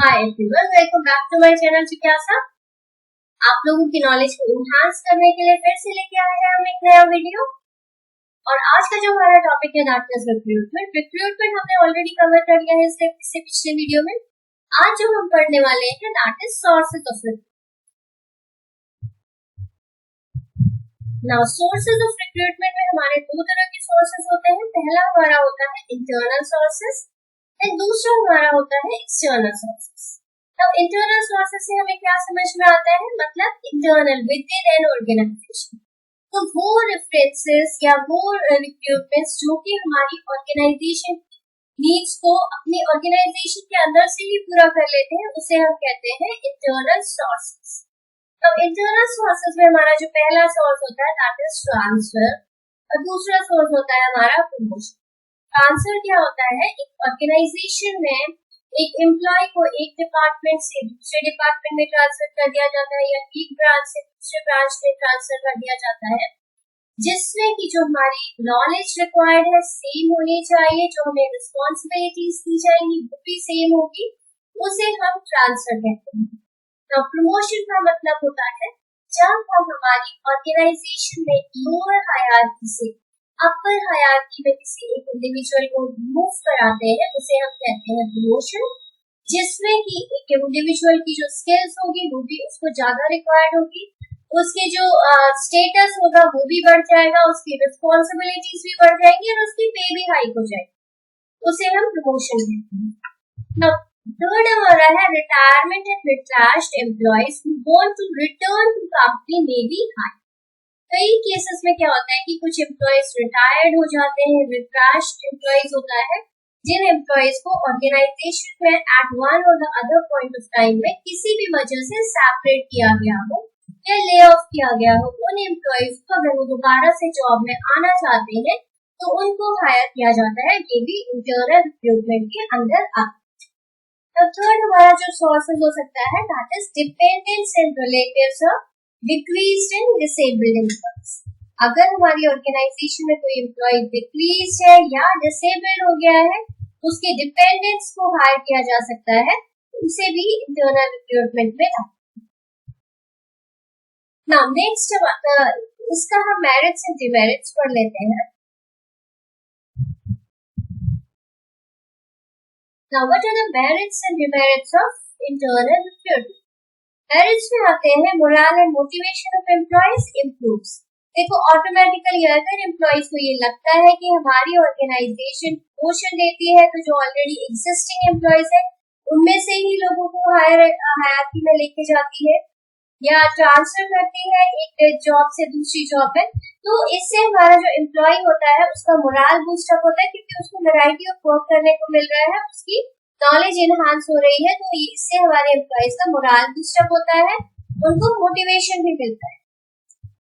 Hi everyone, welcome back to my channel जिज्ञासा। आप लोगों की नॉलेज को एनहांस करने के लिए फिर से लेके आए हैं हम एक नया वीडियो। और आज का जो हमारा टॉपिक है दैट इज रिक्रूटमेंट। रिक्रूटमेंट हमने ऑलरेडी कवर कर लिया है इससे पिछले वीडियो में। आज जो हम पढ़ने वाले हैं that is sources of recruitment. Now sources of recruitment में हमारे दो तरह के सोर्सेज होते हैं। पहला हमारा होता है इंटरनल सोर्सेज एंड दूसरा हमारा होता है एक्सटर्नल सोर्सेस। अब इंटरनल सोर्सेस से हमें क्या समझ में आता है, मतलब internal within an organisation. तो वो रेफरेंसेस या वो रिक्रूटमेंट्स जो कि हमारी ऑर्गेनाइजेशन नीड्स को अपनी ऑर्गेनाइजेशन के अंदर से ही पूरा कर लेते हैं, उसे हम कहते हैं इंटरनल सोर्सेस। अब इंटरनल सोर्सेस में हमारा जो पहला सोर्स होता है दैट इज ट्रांसफर और दूसरा सोर्स होता है हमारा प्रमोशन। ट्रांसफर क्या होता है, एक ऑर्गेनाइजेशन में एक एम्प्लॉय को एक डिपार्टमेंट से दूसरे डिपार्टमेंट में ट्रांसफर कर दिया जाता है या एक ब्रांच से दूसरे ब्रांच में ट्रांसफर कर दिया जाता है, जिसमें की जो हमारी नॉलेज रिक्वायर्ड है सेम होनी चाहिए, जो हमें रिस्पॉन्सिबिलिटीज दी जाएंगी वो भी सेम होगी, उसे हम ट्रांसफर कहते हैं। तो प्रमोशन का मतलब होता है जब हम हमारी ऑर्गेनाइजेशन में लोअर हायरार्की से अपर हायरार्की में किसी एक इंडिविजुअल को मूव कराते हैं, उसे हम कहते हैं प्रमोशन। जिसमें कि एक इंडिविजुअल की जो स्किल्स होगी वो भी उसको ज्यादा रिक्वायर्ड होगी, उसके जो स्टेटस होगा वो भी बढ़ जाएगा, उसकी रिस्पॉन्सिबिलिटीज भी बढ़ जाएंगी और उसकी पे भी हाइक हो जाएगी, उसे हम प्रमोशन कहते हैं। नाउ थर्ड हमारा है retirement and retrenched employees who want to return to company may be high. कई केसेस में क्या होता है कि कुछ एम्प्लॉयज रिटायर्ड हो जाते हैं, रिट्रैश्ड एम्प्लॉयज होता है जिन एम्प्लॉयज को ऑर्गेनाइजेशन में एट वन और the other point of time में किसी भी वजह से सेपरेट किया गया हो या ले ऑफ किया गया हो, उन एम्प्लॉयज को अगर वो दोबारा से जॉब में आना चाहते हैं तो उनको हायर किया जाता है, ये भी इंटरनल रिक्रूटमेंट के अंदर आता है। थर्ड हमारा जो सोर्सेज हो सकता है that is dependents and relatives of decreased and disabled employees. अगर हमारी ऑर्गेनाइजेशन में कोई एम्प्लॉय डिक्रीज है या डिसेबल्ड हो गया है, उसके डिपेंडेंट्स को हायर किया जा सकता है, उसे भी इंटरनल रिक्रूटमेंट में आता है। नाउ नेक्स्ट इसका हम मेरिट्स एंड डिमेरिट्स पढ़ लेते हैं। Now what are the merits and demerits of internal recruitment. Merits में आते हैं moral and motivation of employees improves. देखो ऑटोमेटिकली अगर एम्प्लॉयज को ये लगता है कि हमारी ऑर्गेनाइजेशन प्रमोशन देती है, तो जो ऑलरेडी एग्जिस्टिंग एम्प्लॉयज है उनमें से ही लोगों को हायरार्की में लेके जाती है या ट्रांसफर करती है एक जॉब से दूसरी जॉब में, तो इससे हमारा जो एम्प्लॉय होता है उसका मोरल बूस्टअप होता है, क्योंकि उसको वैरायटी ऑफ वर्क करने को मिल रहा है, उसकी नॉलेज एनहांस हो रही है, तो इससे हमारे एम्प्लॉयज का मोरल बूस्टअप होता है, उनको मोटिवेशन भी मिलता है।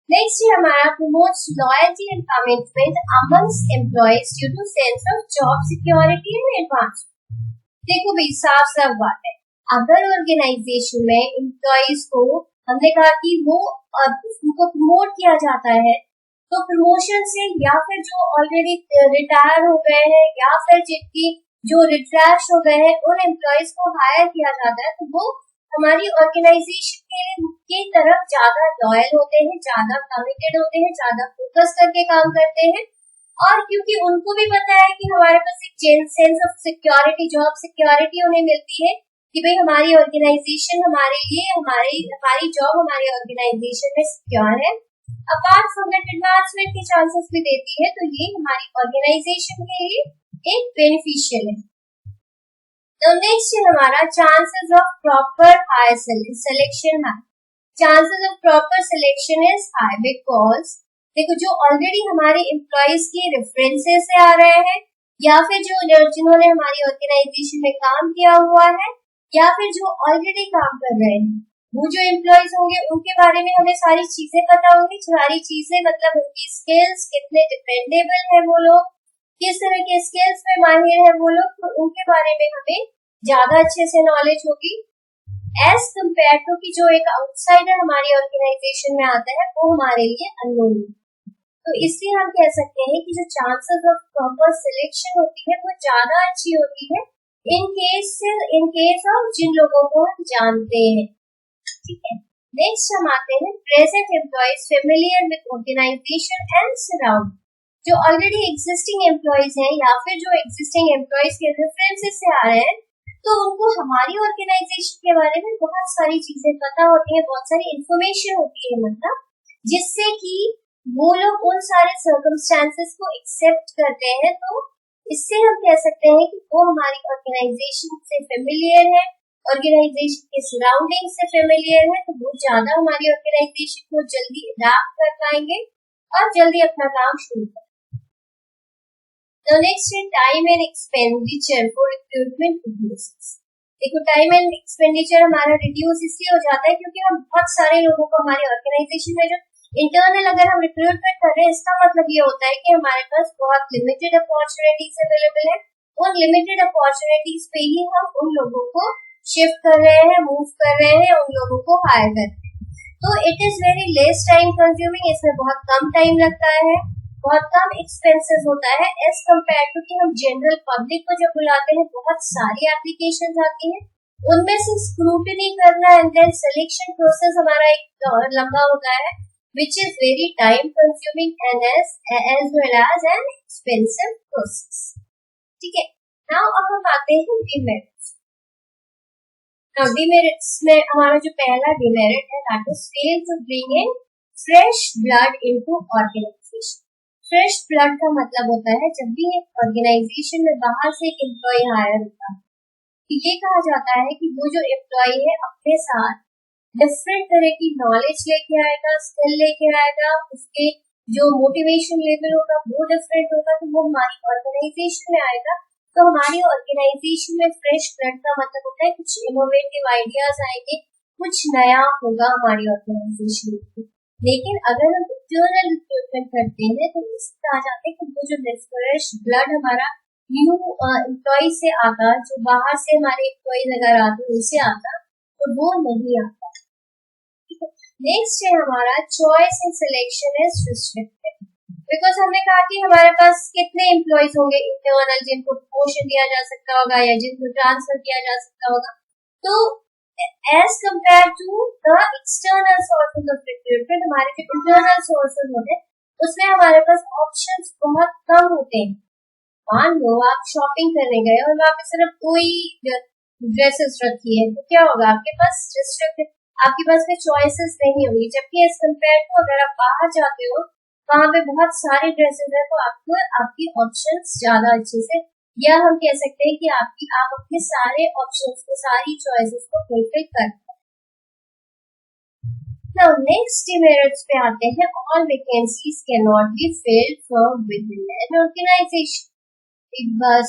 नेक्स्ट हमारा promotes loyalty and commitment amongst employees due to sense of job security and advancement. देखो भाई साफ साफ बात है, अगर ऑर्गेनाइजेशन में एम्प्लॉयज को हमने कहा कि वो उनको प्रमोट किया जाता है, तो प्रमोशन से या फिर जो ऑलरेडी रिटायर हो गए हैं या फिर जिनकी जो रिट्रैश हो गए हैं उन एम्प्लॉयज को हायर किया जाता है, तो वो हमारी ऑर्गेनाइजेशन की तरफ ज्यादा लॉयल होते हैं, ज्यादा कमिटेड होते हैं, ज्यादा फोकस करके काम करते हैं। और क्योंकि उनको भी पता है कि हमारे पास एक sense of security, job security उन्हें मिलती है कि भाई हमारी ऑर्गेनाइजेशन हमारे लिए हमारी जॉब हमारी ऑर्गेनाइजेशन में सिक्योर है, अपार्ट फ्रॉम दैट एडवांसमेंट के चांसेस भी देती है, तो ये हमारी ऑर्गेनाइजेशन के लिए एक बेनिफिशियल है। तो नेक्स्ट हमारा chances of proper higher selection है। Chances of proper selection is high because देखो जो ऑलरेडी हमारे एम्प्लॉयज के रेफरेंसेस से आ रहे हैं या फिर जो जिन्होंने हमारी ऑर्गेनाइजेशन में काम किया हुआ है या फिर जो ऑलरेडी काम कर रहे हैं, वो जो एम्प्लॉयज होंगे उनके बारे में हमें सारी चीजें पता होंगी। सारी चीजें मतलब उनकी स्किल्स कितने डिपेंडेबल है, वो लोग किस तरह के स्किल्स में माहिर है वो लोग, तो उनके बारे में हमें ज्यादा अच्छे से नॉलेज होगी एज कम्पेयर टू कि जो एक आउटसाइडर हमारी ऑर्गेनाइजेशन में आता है वो हमारे लिए अननोन है। तो इसलिए हम कह सकते हैं कि जो चांसेस ऑफ प्रॉपर सिलेक्शन होती है वो ज्यादा अच्छी होती है इन केस ऑफ जिन लोगों को हम जानते हैं, ठीक है। नेक्स्ट हम आते हैं present employees familiar with organisation and surround. जो ऑलरेडी एग्जिस्टिंग एम्प्लॉइज हैं या फिर जो एग्जिस्टिंग एम्प्लॉइज के रेफरेंसेस से आ रहे हैं, तो उनको हमारी ऑर्गेनाइजेशन के बारे में बहुत सारी चीजें पता होती है, बहुत सारी इंफॉर्मेशन होती है, मतलब जिससे कि वो लोग उन सारे सर्कमस्टेंसेस को एक्सेप्ट करते हैं। तो इससे हम कह सकते हैं कि वो हमारी ऑर्गेनाइजेशन से फेमिलियर है, ऑर्गेनाइजेशन के सराउंडिंग से फेमिलियर है, तो वो ज्यादा हमारी ऑर्गेनाइजेशन को जल्दी अडॉप्ट कर पाएंगे और जल्दी अपना काम शुरू करेंगे। तो नेक्स्ट है time and expenditure for recruitment reduces. देखो टाइम एंड एक्सपेंडिचर हमारा रिड्यूस इसलिए हो जाता है क्योंकि हम बहुत सारे लोगों को हमारी ऑर्गेनाइजेशन में जो इंटरनल अगर हम रिक्रूटमेंट कर रहे हैं, इसका मतलब ये होता है कि हमारे पास बहुत लिमिटेड अपॉर्चुनिटीज अवेलेबल है। उन लिमिटेड अपॉर्चुनिटीज पे ही हम उन लोगों को शिफ्ट कर रहे हैं, मूव कर रहे हैं, उन लोगों को हायर कर रहे हैं। तो it is very less time consuming, इसमें बहुत कम टाइम लगता है, बहुत कम एक्सपेंसेस होता है एज कम्पेयर टू कि हम जनरल पब्लिक को जब बुलाते हैं बहुत सारी एप्लीकेशन आती है, उनमें से स्क्रूटनी करना एंड देन सिलेक्शन प्रोसेस हमारा एक लंबा होता है, which is very time consuming and as well as an expensive process. ठीक है। Now अब हम आते हैं demerits। Now demerits में हमारा जो पहला demerit है that is fail to bring in fresh blood into organization। fresh blood का मतलब होता है जब भी एक ऑर्गेनाइजेशन में बाहर से एक एम्प्लॉय हायर होता है, तो ये कहा जाता है कि वो जो एम्प्लॉय है अपने साथ डिफरेंट तरह की नॉलेज लेके आएगा, स्किल लेके आएगा, उसके जो मोटिवेशन लेवल होगा वो डिफरेंट होगा, तो वो हमारी ऑर्गेनाइजेशन में आएगा। तो हमारी ऑर्गेनाइजेशन में फ्रेश ब्लड का मतलब होता है कुछ इनोवेटिव आइडियाज आएंगे, कुछ नया होगा हमारी ऑर्गेनाइजेशन में। लेकिन अगर हम इंटरनल रिक्रूटमेंट करते हैं तो इससे आ जाते हैं कि वो जो फ्रेश ब्लड हमारा न्यू एम्प्लॉय से आता, जो बाहर से हमारे एम्प्लॉय अगर आते उनसे आता, तो वो नहीं आता। नेक्स्ट है हमारा choice in selection is restricted, because हमने कहा कि हमारे पास कितने एम्प्लॉयज होंगे इंटरनल जिनको प्रमोशन दिया जा सकता होगा या जिनको ट्रांसफर किया जा सकता होगा। तो as compare to the external sources of recruitment, हमारे जो इंटरनल सोर्सेज होते हैं उसमें हमारे पास ऑप्शंस बहुत कम होते हैं। मान लो आप शॉपिंग करने गए और वहां पे सिर्फ कोई ड्रेसेस रखी है, तो क्या होगा, आपके पास रिस्ट्रिक्टेड, आपके पास में चॉइसेस नहीं होगी। जबकि एज कम्पेयर टू अगर आप बाहर जाते हो वहां पे बहुत सारे ड्रेसेस है, तो आपको आपकी ऑप्शंस ज्यादा अच्छे से, या हम कह सकते हैं कि आप अपने सारे ऑप्शंस को, सारी चॉइसेस को फुलफिल कर पाए। नाउ नेक्स्ट डिमेरिट्स पे आते हैं। All vacancies can not be filled from within an organisation.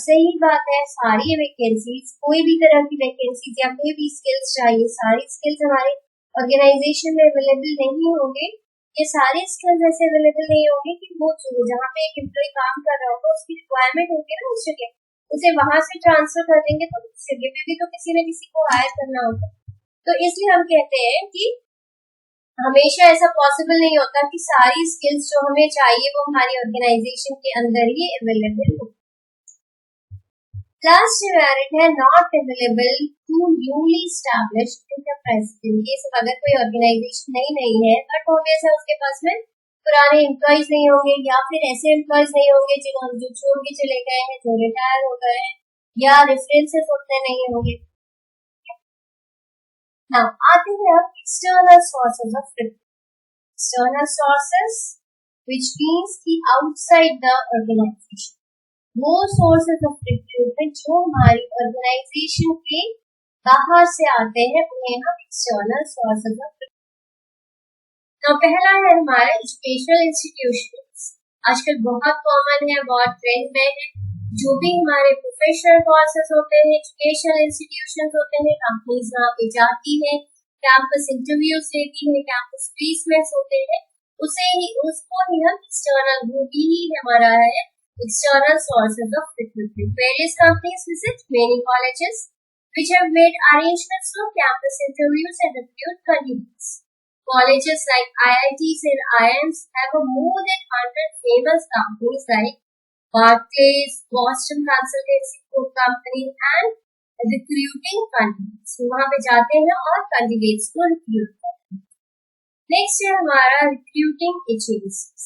सही बात है, सारी वैकेंसीज, कोई भी तरह की वैकेंसीज या कोई भी स्किल्स चाहिए, सारी स्किल्स हमारे ऑर्गेनाइजेशन में अवेलेबल नहीं होंगे। ये सारे स्किल्स ऐसे अवेलेबल नहीं होंगे कि वो जहाँ पे एक एम्प्लॉय काम कर रहा होगा उसकी रिक्वायरमेंट होगी ना उस जगह, उसे वहां से ट्रांसफर कर देंगे, तो उस जगह पे भी तो किसी न किसी को हायर करना होगा। तो इसलिए हम कहते हैं कि हमेशा ऐसा पॉसिबल नहीं होता कि सारी स्किल्स जो हमें चाहिए वो हमारी ऑर्गेनाइजेशन के अंदर ही अवेलेबल हो। लास्ट डिमेरिट है not available to newly established enterprise. ये सब अगर कोई ऑर्गेनाइजेशन नहीं है, बट ऑब्वियस है उसके पास में पुराने एम्प्लॉयज नहीं होंगे, या फिर ऐसे एम्प्लॉयज नहीं होंगे जो छोड़ के चले गए हैं, जो रिटायर हो गए हैं, या रेफरेंसेस उतने नहीं होंगे। नाउ आते हैं अब external sources of recruitment. External sources which means की आउटसाइड द ऑर्गेनाइजेशन, वो सोर्सेज ऑफ रिक्रूटमेंट जो हमारी ऑर्गेनाइजेशन के बाहर से आते हैं, उन्हें हम एक्सटर्नल सोर्सेज ऑफ रिक्रूटमेंट। तो पहला है हमारा एजुकेशनल इंस्टीट्यूशंस। आजकल बहुत कॉमन है, बहुत ट्रेंड में है। जो भी हमारे प्रोफेशनल कोर्सेज होते हैं, एजुकेशनल इंस्टीट्यूशंस होते हैं, कंपनीज वहाँ पे जाती है, कैंपस इंटरव्यूज लेती है, कैंपस प्लेसमेंट्स होते हैं, उसको ही हम एक्सटर्नल, वो भी हमारा है external sources of recruitment. Various companies visit many colleges which have made arrangements for campus interviews and recruit candidates. Colleges like IITs and IIMs have more than 100 famous companies like Barclays, Boston Consultancy Group Company, and recruiting candidates, वहां पे जाते हैं और candidates को recruit करते हैं। Next है हमारा recruiting agencies.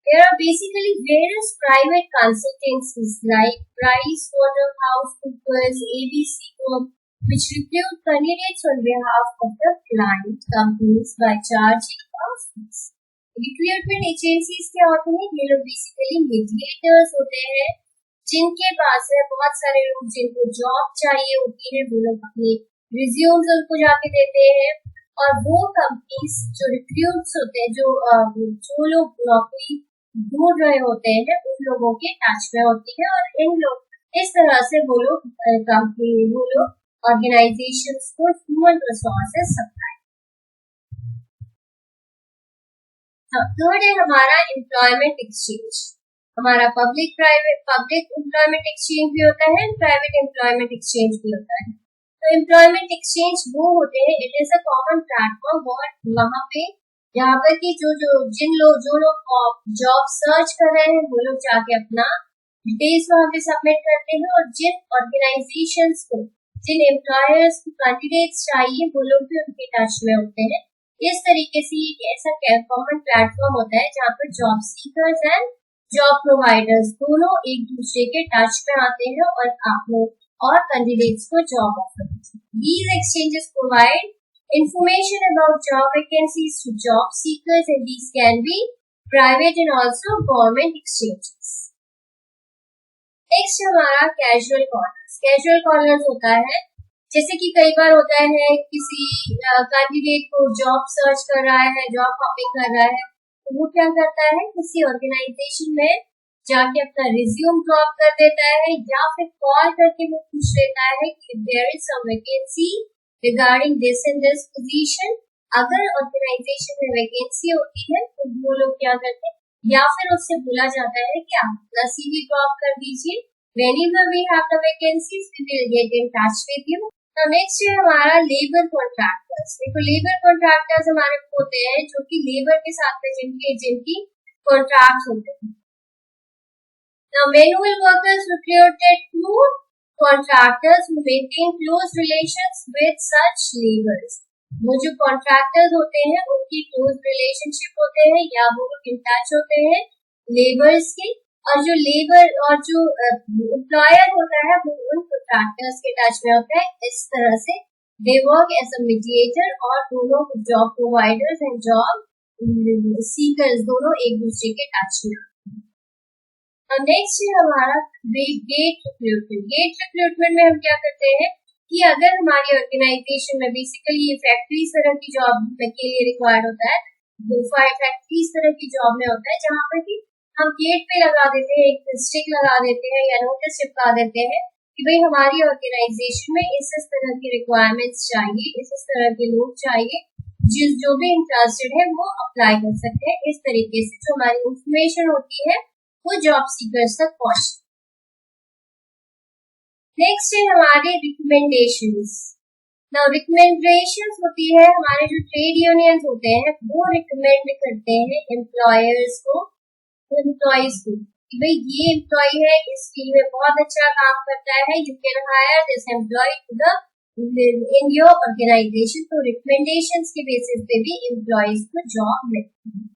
There are basically various private consultancies like PricewaterhouseCoopers, ABC Corp, which recruit candidates on behalf of the client companies by charging a fees. Recruitment agencies क्या होते हैं? ये लोग बेसिकली मीडिएटर्स होते हैं, जिनके पास है बहुत सारे लोग जिनको जॉब चाहिए होती है, वो लोग अपने रिज्यूम्स उनको जाके देते हैं और वो कंपनीज जो रिक्रूट्स होते हैं, जो लोग नौकरी ढूंढ रहे होते हैं, उन लोगों के टच में होती है और इन लोग इस तरह से वो लोग ऑर्गेनाइजेशंस को ह्यूमन रिसोर्सेज सप्लाई। थर्ड है हमारा एम्प्लॉयमेंट एक्सचेंज। हमारा पब्लिक एम्प्लॉयमेंट एक्सचेंज भी होता है, प्राइवेट एम्प्लॉयमेंट एक्सचेंज भी होता है। तो एम्प्लॉयमेंट एक्सचेंज वो होते हैं, it is a common platform और वहां पे यहाँ पर की जो लोग जॉब सर्च कर रहे हैं वो लोग जाके अपना डिटेल्स वहां पे सबमिट करते हैं और जिन ऑर्गेनाइजेशंस को, जिन एम्प्लॉयर्स को कैंडिडेट्स चाहिए वो लोग भी उनके टच में होते हैं। इस तरीके से ये ऐसा कॉमन प्लेटफॉर्म होता है जहाँ पर job seekers and job providers दोनों एक दूसरे के टच में आते हैं और आप लोग और कैंडिडेट्स को जॉब ऑफर करते हैं। These exchanges provide information about job vacancies to job seekers and these can be private and also government exchanges. Next हमारा कैजुअल कॉर्नर्स। कैजुअल कॉर्नर्स होता है जैसे कि कई बार होता है किसी कैंडिडेट को जॉब सर्च कर रहा है, जॉब हॉपिंग कर रहा है, तो वो क्या करता है किसी ऑर्गेनाइजेशन में जाके अपना रिज्यूम ड्रॉप कर देता है या फिर कॉल करके वो पूछ लेता है कि there is some vacancy regarding this and this position. अगर ऑर्गेनाइजेशन में वैकेंसी होती है तो वो लोग क्या करते हैं या फिर उससे बोला जाता है कि आप अपना सीवी ड्रॉप कर दीजिए, whenever we have the vacancies we will get in touch with you. Now next है हमारा लेबर कॉन्ट्रैक्टर्स। देखो लेबर कॉन्ट्रैक्टर्स हमारे होते हैं जो कि लेबर के साथ में जिनकी कॉन्ट्रैक्ट होते हैं। Now manual workers recruited through contractors who maintain close relations with such laborers. वो जो कॉन्ट्रैक्टर्स होते हैं उनकी क्लोज रिलेशनशिप होते हैं या वो इन टच होते हैं लेबर्स के, और जो एम्प्लॉयर होता है वो उन कॉन्ट्रैक्टर्स के टच में होता है। इस तरह से they work as a mediator और दोनों job providers and job seekers दोनों एक दूसरे के टच में। नेक्स्ट है हमारा गेट रिक्रूटमेंट। गेट रिक्रूटमेंट में हम क्या करते हैं कि अगर हमारी ऑर्गेनाइजेशन में बेसिकली ये फैक्ट्रीज तरह की जॉब के लिए रिक्वायर्ड होता है, फैक्ट्रीज तरह की जॉब में होता है जहाँ पर कि हम गेट पे लगा देते हैं, एक स्टिक लगा देते हैं या नोटिस चिपका देते हैं कि भाई हमारी ऑर्गेनाइजेशन में इस तरह की रिक्वायरमेंट्स चाहिए, इस तरह के लोग चाहिए, जो भी इंटरेस्टेड है वो अप्लाई कर सकते हैं। इस तरीके से जो हमारी इंफॉर्मेशन होती है वो जॉब सीकर्स तक पहुंचती। नेक्स्ट है हमारे रिकमेंडेशंस। नाउ रिकमेंडेशंस होती है हमारे जो ट्रेड यूनियंस होते हैं वो रिकमेंड करते हैं एम्प्लॉयर्स को, एम्प्लॉयज को कि भाई ये एम्प्लॉय है, इस फील्ड में बहुत अच्छा काम करता है, you can hire this employee to the in your organisation. तो रिकमेंडेशंस के बेसिस पे भी एम्प्लॉयज को जॉब मिलती है।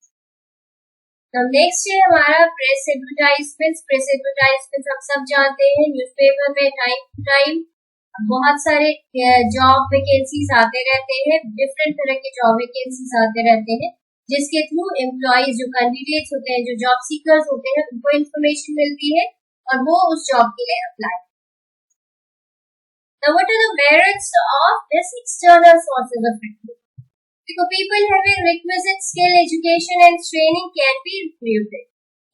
नेक्स्ट है हमारा प्रेस एडवर्टाइजमेंट। प्रेस एडवर्टाइजमेंट हम सब जानते हैं, न्यूज़पेपर में टाइम टू टाइम बहुत सारे जॉब वैकेंसीज आते रहते हैं, डिफरेंट तरह के जॉब वैकेंसीज आते रहते हैं जिसके थ्रू एम्प्लॉयज जो कैंडिडेट्स होते हैं, जो जॉब सीकर्स होते हैं, उनको इन्फॉर्मेशन मिलती है और वो उस जॉब के लिए apply. Now what are the merits of this external sources of recruitment? Because people having requisite skill, education and training can be recruited.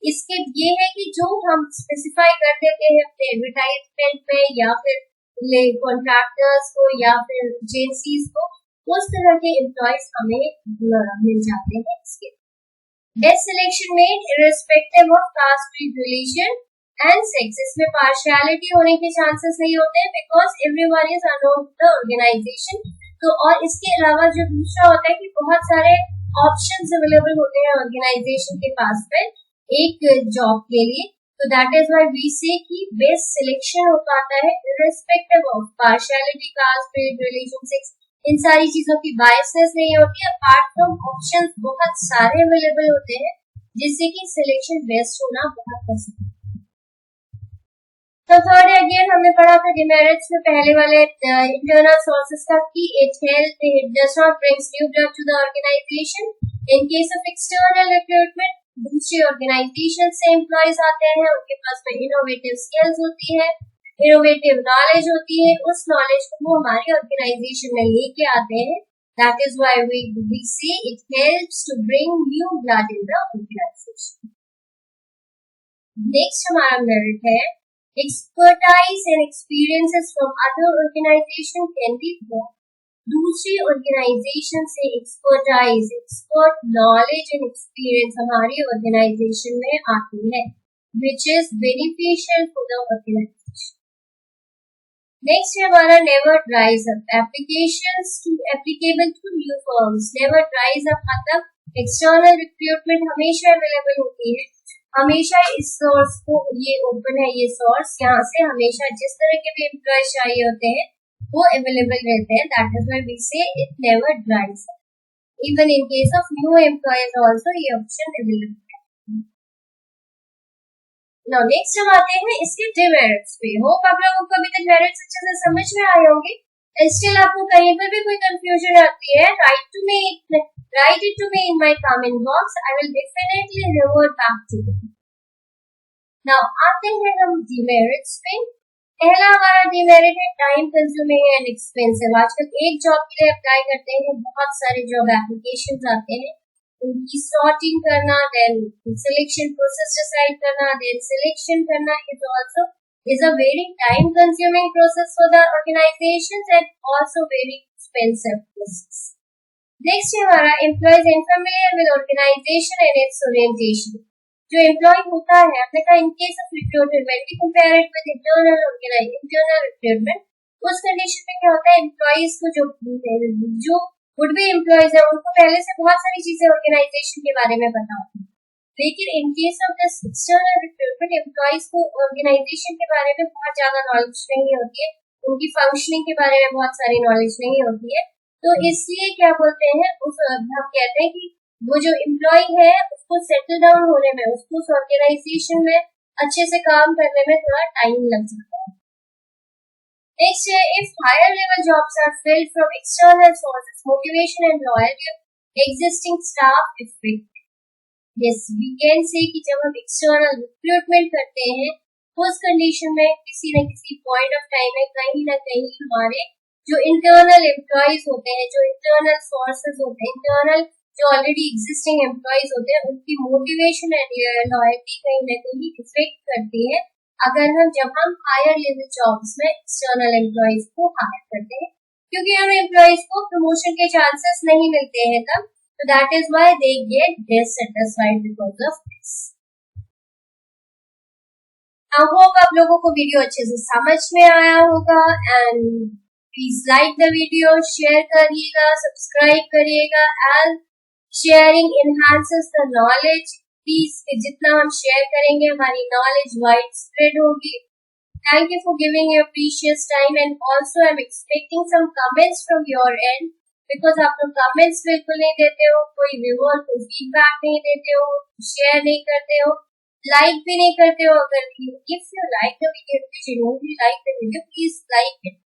इसके ये है कि जो हम स्पेसिफाई कर देते हैं अपने एडवर्टाइजमेंट में या फिर कॉन्ट्रैक्टर्स को या फिर एजेंसीज को, उस तरह के एम्प्लॉयज हमें मिल जाते हैं। इसके best selection made irrespective of caste, religion and sex. इसमें पार्शियलिटी होने के चांसेस नहीं होते हैं because everyone is unknown to the organisation. तो और इसके अलावा जो दूसरा होता है कि बहुत सारे ऑप्शंस अवेलेबल होते हैं ऑर्गेनाइजेशन के पास में एक जॉब के लिए, तो दैट इज व्हाई वी से कि बेस्ट सिलेक्शन हो पाता है irrespective of partiality, caste, creed, religion, sex, इन सारी चीजों की बायसनेस नहीं होती है। अपार्ट फ्रॉम ऑप्शंस बहुत सारे अवेलेबल होते हैं जिससे कि सिलेक्शन बेस्ट होना बहुत पसंद है। तो थर्ड अगेन हमने पढ़ा था डिमेरिट्स में पहले वाले इंटरनल सोर्सेस का कि it does not brings new blood to the organisation. In case of external recruitment दूसरी ऑर्गेनाइजेशन से एम्प्लॉयज आते हैं, उनके पास में इनोवेटिव स्किल्स होती है, इनोवेटिव नॉलेज होती है, उस नॉलेज को वो हमारी ऑर्गेनाइजेशन में लेके आते हैं। That is why we say it helps to bring new blood in the organization. Next हमारा मेरिट है expertise and experiences from other organization can be brought. दूसरी ऑर्गेनाइजेशन से expertise, expert knowledge and experience हमारी organisation में आती है which is beneficial for the organization. Next है हमारा never rise up, applications to applicable to new firms. never rise up मतलब external recruitment हमेशा अवेलेबल होती है, हमेशा इस सोर्स को ये ओपन है, ये सोर्स यहाँ से हमेशा जिस तरह के भी एम्प्लॉय चाहिए होते हैं वो अवेलेबल रहते हैं। दैट इज व्हाई वी से it never ड्राइज up, even in case of new employees also ये ऑप्शन अवेलेबल है। नाउ नेक्स्ट हम आते हैं इसके डिमेरिट्स पे। होप आप लोगों को अभी तक मेरिट्स अच्छे से समझ में आए होंगे। स्टिल आपको कहीं पर भी कोई कंफ्यूजन आती है, write it to me in my comment box. I will definitely revert back to you. Now आते हैं हम demerits पे। पहला हमारा demerit है टाइम कंज्यूमिंग एंड एक्सपेंसिव। आजकल एक जॉब के लिए अप्लाई करते हैं, बहुत सारे जॉब एप्लीकेशंस आते हैं, उनकी सॉर्टिंग करना, देन सिलेक्शन प्रोसेस डिसाइड करना, देन सिलेक्शन करना is a very time consuming process for the organizations and also very expensive process. Next है हमारा employees unfamiliar with organisation and its orientation. जो employee होता है, आपने कहा in case of recruitment when we compare it with internal recruitment, उस condition में क्या होता है, एम्प्लॉयज को जो वुड बी एम्प्लॉयज है उनको पहले से बहुत सारी चीजें ऑर्गेनाइजेशन के बारे में पता होती है, लेकिन इन case of this external recruitment employees को ऑर्गेनाइजेशन के बारे में बहुत ज्यादा नॉलेज नहीं होती है, उनकी फंक्शनिंग के बारे में बहुत सारी नॉलेज नहीं होती है। तो इसलिए क्या बोलते हैं, हम कहते हैं कि वो जो एम्प्लॉय है उसको सेटल डाउन होने में, उसको उस ऑर्गेनाइजेशन में अच्छे से काम करने में थोड़ा टाइम लग सकता है। नेक्स्ट है if higher level jobs are filled from external sources, motivation and loyalty of existing staff effect. Yes, we can say कि जब हम एक्सटर्नल रिक्रूटमेंट करते हैं उस कंडीशन में किसी न किसी पॉइंट ऑफ टाइम में कहीं ना कहीं हमारे जो इंटरनल एम्प्लॉयज होते हैं, जो इंटरनल सोर्सेज होते हैं, इंटरनल जो ऑलरेडी एग्जिस्टिंग एम्प्लॉयज होते हैं, उनकी मोटिवेशन एंड लॉयल्टी कहीं ना कहीं इफेक्ट करती है जब हम हायर लेवल जॉब्स में एक्सटर्नल एम्प्लॉयज को हायर करते हैं, क्योंकि हम एम्प्लॉयज को प्रमोशन के चांसेस नहीं मिलते हैं तब, तो that is why they get dissatisfied because of this. I hope आप लोगों को वीडियो अच्छे से समझ में आया होगा and please like the video, share करिएगा, सब्सक्राइब करिएगा, as sharing enhances the knowledge. Please जितना हम शेयर करेंगे हमारी नॉलेज वाइड स्प्रेड होगी। Thank you for giving your precious time and also I am expecting some comments from your end, because आप लोग comments बिल्कुल नहीं देते हो, कोई व्यूअर को फीडबैक नहीं देते हो, शेयर नहीं करते हो, लाइक भी नहीं करते हो। अगर if you like the video, please like the video, please like it.